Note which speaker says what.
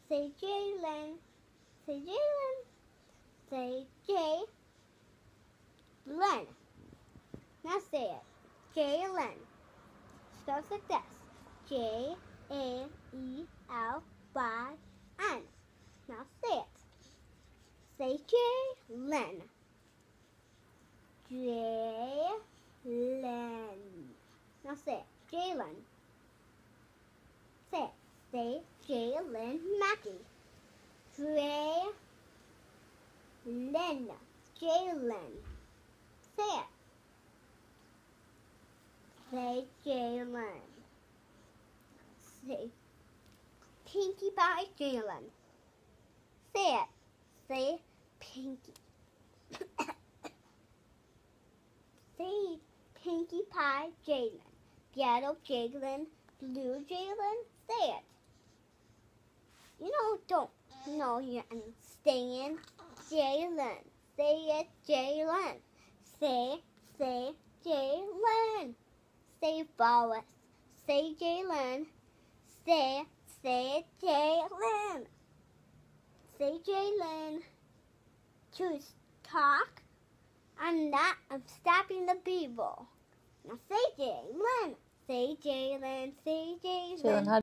Speaker 1: Say Jalen. Say Jalen. Say Jalen. Now say it. Jalen. Spells like this. J-A-E-L-Y-N. Now say it. Say Jalen. Jalen. Now say it. Jalen. Say it. Say Jalen Mackey. Jalen. Jalen. Say it. Say Jalen. Say Pinkie Pie Jalen. Say it. Say Pinkie. Say Pinkie Pie Jalen. Yellow Jalen. Blue Jalen. Say it. Don't you're staying. Jalen. Say it, Jalen. Say Jalen. Say Forrest. Say Jalen. Say Jalen. Say Jalen. Choose talk. I'm stopping the people. Now say Jalen. Say Jalen. Say Jalen.
Speaker 2: Jalen, how